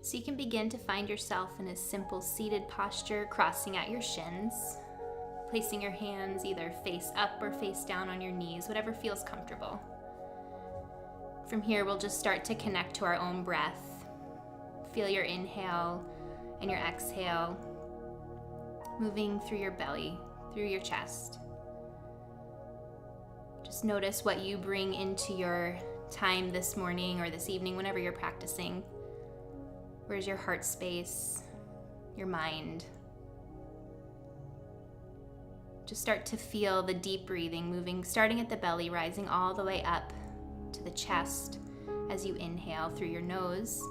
So you can begin to find yourself in a simple seated posture, crossing at your shins, placing your hands either face up or face down on your knees, whatever feels comfortable. From here, we'll just start to connect to our own breath. Feel your inhale and your exhale moving through your belly, through your chest. Just notice what you bring into your time this morning or this evening, whenever you're practicing. Where's your heart space, your mind? Just start to feel the deep breathing moving, starting at the belly, rising all the way up to the chest as you inhale through your nose.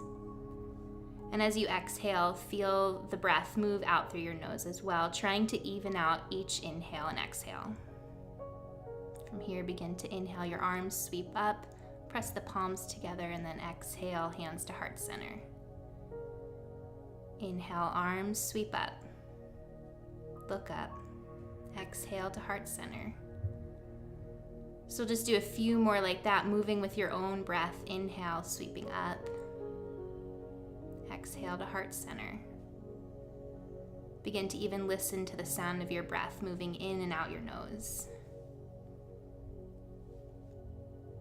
And as you exhale, feel the breath move out through your nose as well, trying to even out each inhale and exhale. From here, begin to inhale, your arms sweep up, press the palms together, and then exhale, hands to heart center. Inhale, arms sweep up, look up, exhale to heart center. So just do a few more like that, moving with your own breath. Inhale, sweeping up, exhale to heart center. Begin to even listen to the sound of your breath moving in and out your nose.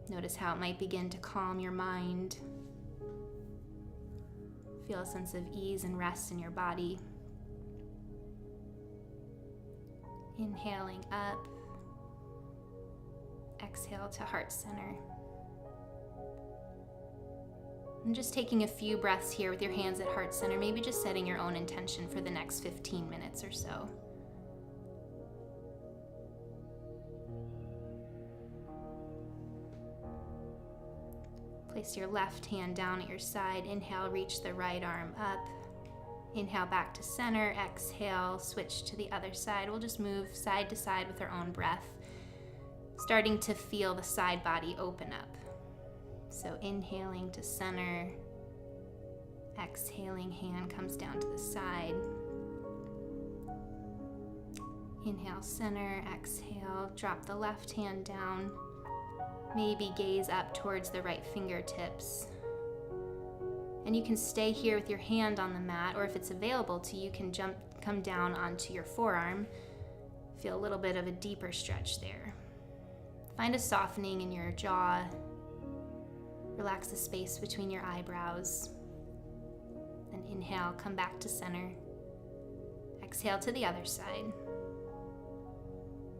Notice how it might begin to calm your mind. Feel a sense of ease and rest in your body. Inhaling up, exhale to heart center. And just taking a few breaths here with your hands at heart center, maybe just setting your own intention for the next 15 minutes or so. Place your left hand down at your side. Inhale, reach the right arm up. Inhale back to center. Exhale, switch to the other side. We'll just move side to side with our own breath, starting to feel the side body open up. So inhaling to center. Exhaling, hand comes down to the side. Inhale, center. Exhale, drop the left hand down. Maybe gaze up towards the right fingertips. And you can stay here with your hand on the mat, or if it's available to you, can come down onto your forearm. Feel a little bit of a deeper stretch there. Find a softening in your jaw. Relax the space between your eyebrows. Then inhale, come back to center. Exhale to the other side.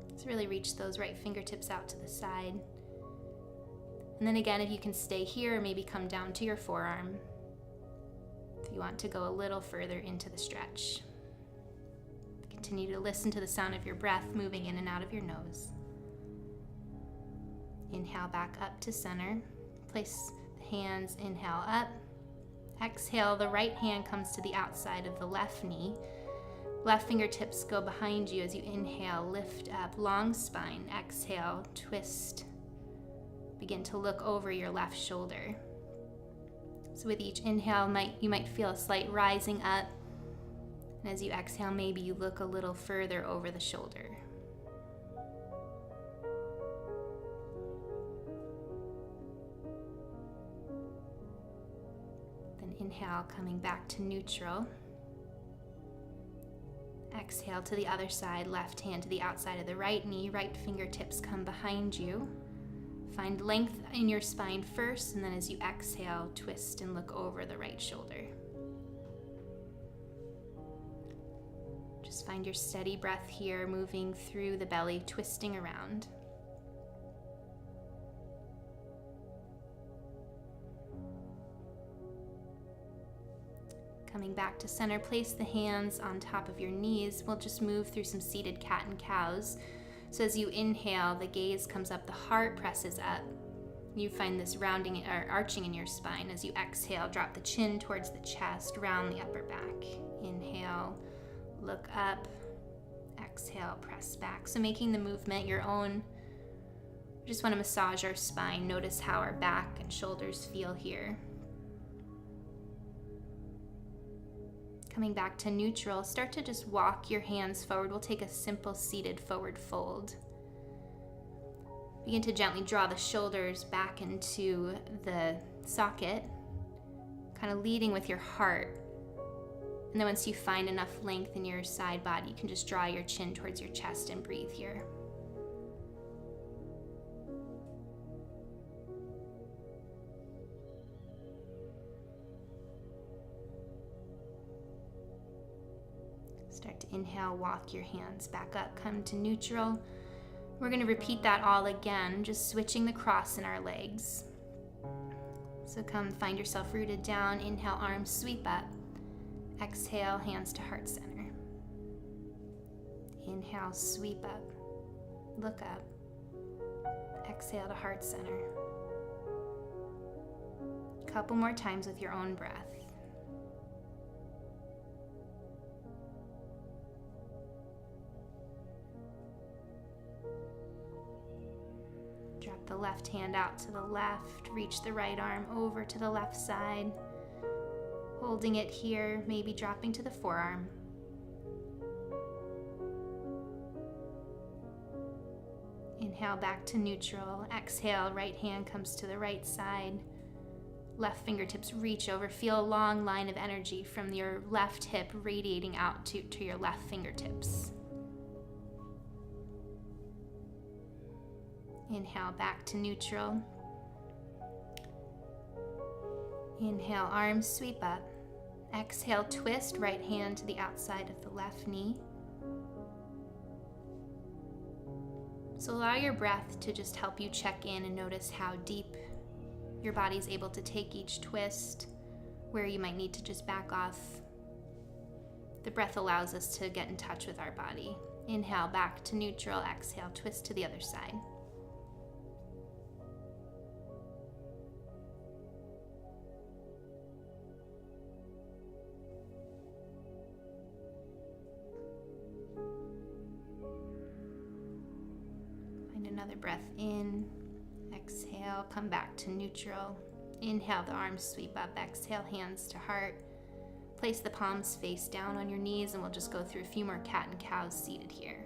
Let's really reach those right fingertips out to the side. And then again, if you can stay here, or maybe come down to your forearm if you want to go a little further into the stretch. Continue to listen to the sound of your breath moving in and out of your nose. Inhale back up to center. Place the hands, inhale up. Exhale, the right hand comes to the outside of the left knee. Left fingertips go behind you as you inhale, lift up, long spine. Exhale, twist. Begin to look over your left shoulder. So with each inhale, you might feel a slight rising up. And as you exhale, maybe you look a little further over the shoulder. Then inhale, coming back to neutral. Exhale to the other side, left hand to the outside of the right knee, right fingertips come behind you. Find length in your spine first, and then as you exhale, twist and look over the right shoulder. Just find your steady breath here, moving through the belly, twisting around. Coming back to center, place the hands on top of your knees. We'll just move through some seated cat and cows. So as you inhale, the gaze comes up, the heart presses up. You find this rounding or arching in your spine. As you exhale, drop the chin towards the chest, round the upper back. Inhale, look up. Exhale, press back. So making the movement your own. We just want to massage our spine. Notice how our back and shoulders feel here. Coming back to neutral, start to just walk your hands forward. We'll take a simple seated forward fold. Begin to gently draw the shoulders back into the socket. kind of leading with your heart. And then once you find enough length in your side body, you can just draw your chin towards your chest and breathe here. Start to inhale, walk your hands back up, come to neutral. We're going to repeat that all again, just switching the cross in our legs. So come find yourself rooted down. Inhale, arms sweep up. Exhale, hands to heart center. Inhale, sweep up. Look up. Exhale to heart center. A couple more times with your own breath. Drop the left hand out to the left, reach the right arm over to the left side, holding it here, maybe dropping to the forearm. Inhale back to neutral. Exhale, right hand comes to the right side. Left fingertips reach over. Feel a long line of energy from your left hip radiating out to your left fingertips. Inhale back to neutral. Inhale, arms sweep up. Exhale, twist, right hand to the outside of the left knee. So allow your breath to just help you check in and notice how deep your body's able to take each twist, where you might need to just back off. The breath allows us to get in touch with our body. Inhale back to neutral. Exhale, twist to the other side. Another breath in, exhale, come back to neutral. Inhale, the arms sweep up, exhale, hands to heart. Place the palms face down on your knees, and we'll just go through a few more cat and cows seated here.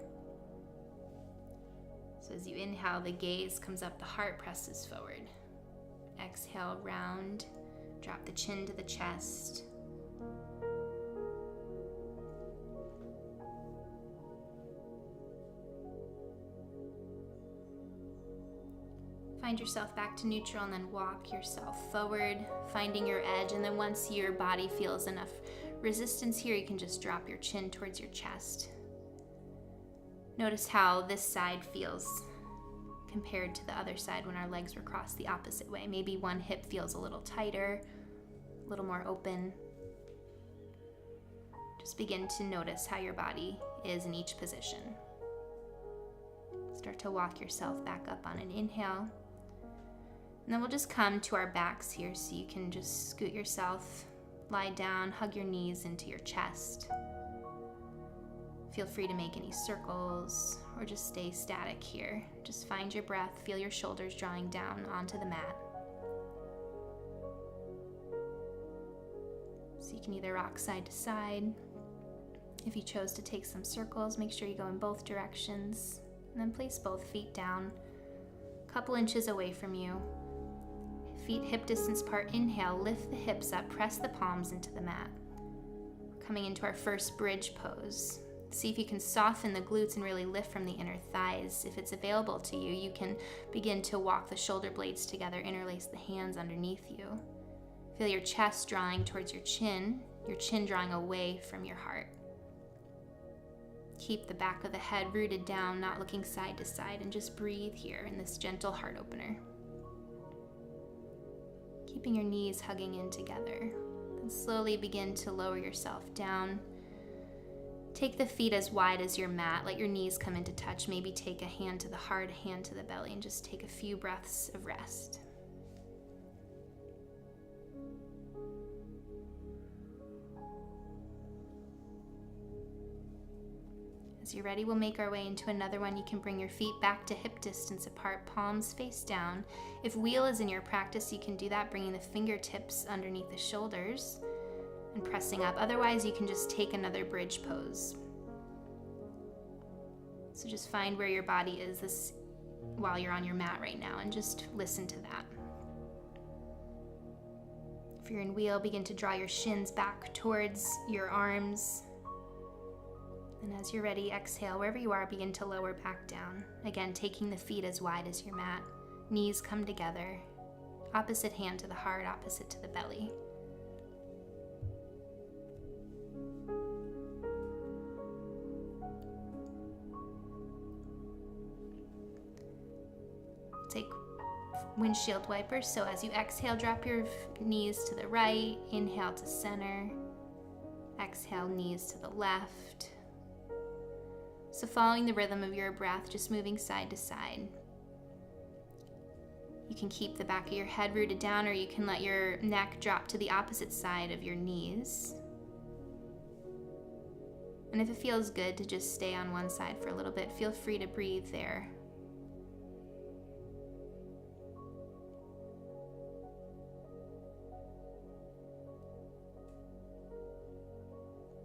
So as you inhale, the gaze comes up, the heart presses forward. Exhale, round, drop the chin to the chest. Find yourself back to neutral and then walk yourself forward, finding your edge. And then once your body feels enough resistance here, you can just drop your chin towards your chest. Notice how this side feels compared to the other side when our legs were crossed the opposite way. Maybe one hip feels a little tighter, a little more open. Just begin to notice how your body is in each position. Start to walk yourself back up on an inhale. And then we'll just come to our backs here, so you can just scoot yourself, lie down, hug your knees into your chest. Feel free to make any circles or just stay static here. Just find your breath, feel your shoulders drawing down onto the mat. So you can either rock side to side. If you chose to take some circles, make sure you go in both directions. And then place both feet down, a couple inches away from you. Feet hip distance apart. Inhale, lift the hips up, press the palms into the mat. We're coming into our first bridge pose. See if you can soften the glutes and really lift from the inner thighs. If it's available to you, you can begin to walk the shoulder blades together, interlace the hands underneath you. Feel your chest drawing towards your chin drawing away from your heart. Keep the back of the head rooted down, not looking side to side, and just breathe here in this gentle heart opener. Keeping your knees hugging in together. Then slowly begin to lower yourself down. Take the feet as wide as your mat. Let your knees come into touch. Maybe take a hand to the heart, a hand to the belly, and just take a few breaths of rest. As you're ready, we'll make our way into another one. You can bring your feet back to hip distance apart, palms face down. If wheel is in your practice, you can do that, bringing the fingertips underneath the shoulders and pressing up. Otherwise, you can just take another bridge pose. So just find where your body is while you're on your mat right now, and just listen to that. If you're in wheel, begin to draw your shins back towards your arms. And as you're ready, exhale. Wherever you are, begin to lower back down. Again, taking the feet as wide as your mat. Knees come together. Opposite hand to the heart, opposite to the belly. Take windshield wipers. So as you exhale, drop your knees to the right. Inhale to center. Exhale, knees to the left. So following the rhythm of your breath, just moving side to side. You can keep the back of your head rooted down, or you can let your neck drop to the opposite side of your knees. And if it feels good to just stay on one side for a little bit, feel free to breathe there.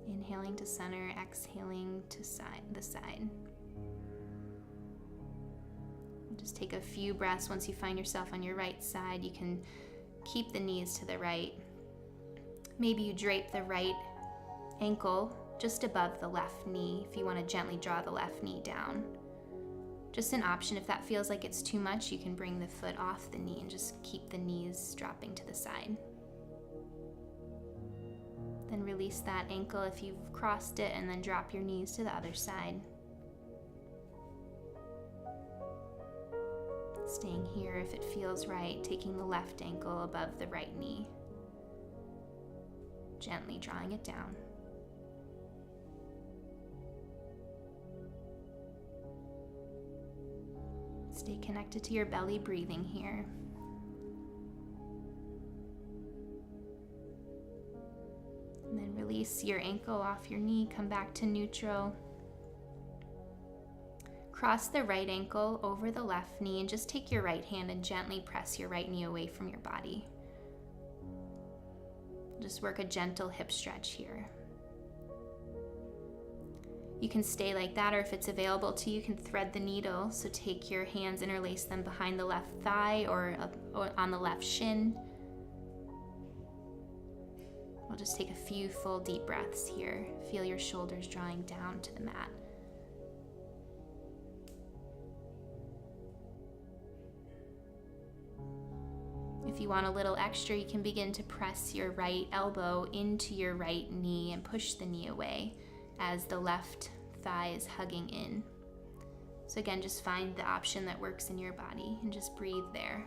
Inhaling to center, exhaling to the side. Just take a few breaths. Once you find yourself on your right side, you can keep the knees to the right. Maybe you drape the right ankle just above the left knee if you want to gently draw the left knee down. Just an option. If that feels like it's too much, you can bring the foot off the knee and just keep the knees dropping to the side. Then release that ankle if you've crossed it, and then drop your knees to the other side. Staying here if it feels right, taking the left ankle above the right knee. Gently drawing it down. Stay connected to your belly, breathing here. And then release your ankle off your knee, come back to neutral. Cross the right ankle over the left knee and just take your right hand and gently press your right knee away from your body. Just work a gentle hip stretch here. You can stay like that, or if it's available to you, you can thread the needle. So take your hands, interlace them behind the left thigh or on the left shin. We'll just take a few full deep breaths here. Feel your shoulders drawing down to the mat. If you want a little extra, you can begin to press your right elbow into your right knee and push the knee away as the left thigh is hugging in. So again, just find the option that works in your body and just breathe there.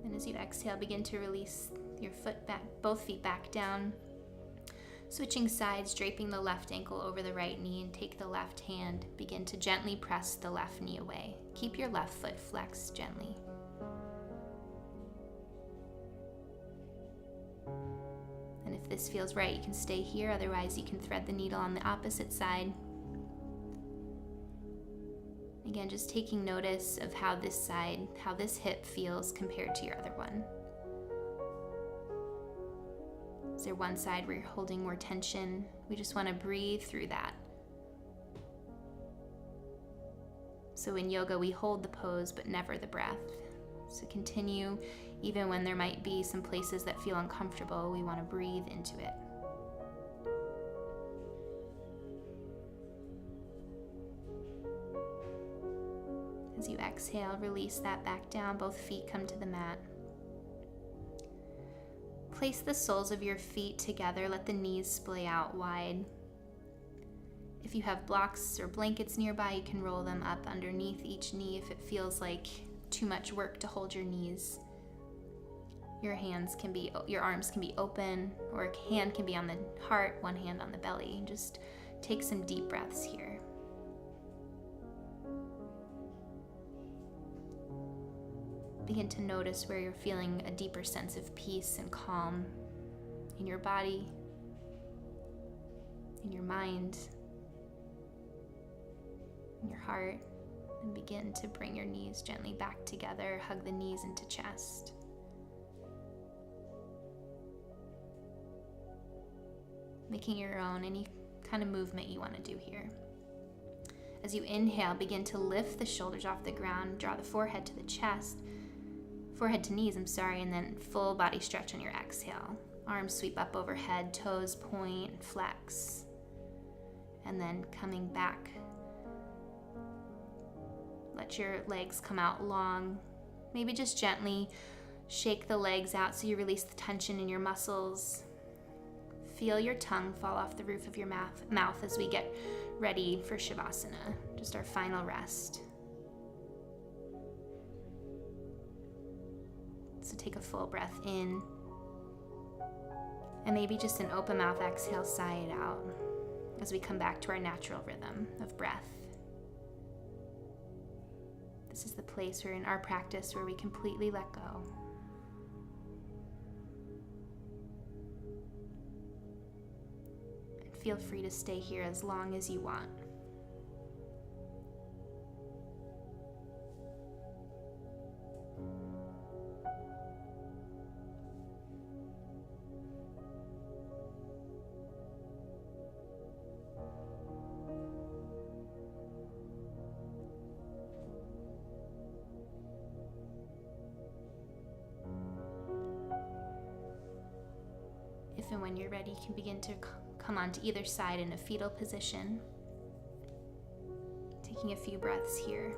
And as you exhale, begin to release your foot back, both feet back down. Switching sides, draping the left ankle over the right knee, and take the left hand. Begin to gently press the left knee away. Keep your left foot flexed gently. And if this feels right, you can stay here. Otherwise, you can thread the needle on the opposite side. Again, just taking notice of how this hip feels compared to your other one. Is there one side where you're holding more tension? We just want to breathe through that. So in yoga, we hold the pose, but never the breath. So continue, even when there might be some places that feel uncomfortable, we want to breathe into it. As you exhale, release that back down. Both feet come to the mat. Place the soles of your feet together. Let the knees splay out wide. If you have blocks or blankets nearby, you can roll them up underneath each knee if it feels like too much work to hold your knees. Your arms can be open, or a hand can be on the heart, one hand on the belly. Just take some deep breaths here. Begin to notice where you're feeling a deeper sense of peace and calm in your body, in your mind, in your heart, and begin to bring your knees gently back together. Hug the knees into chest. making your own, any kind of movement you want to do here. As you inhale, begin to lift the shoulders off the ground, draw the forehead to the chest, forehead to knees, and then full body stretch on your exhale. Arms sweep up overhead, toes point, flex, and then coming back. Let your legs come out long. Maybe just gently shake the legs out so you release the tension in your muscles. Feel your tongue fall off the roof of your mouth as we get ready for Shavasana, just our final rest. So take a full breath in, and maybe just an open mouth exhale, sigh it out as we come back to our natural rhythm of breath. This is the place where in our practice where we completely let go. And feel free to stay here as long as you want. If and when you're ready, you can begin to come onto either side in a fetal position. Taking a few breaths here.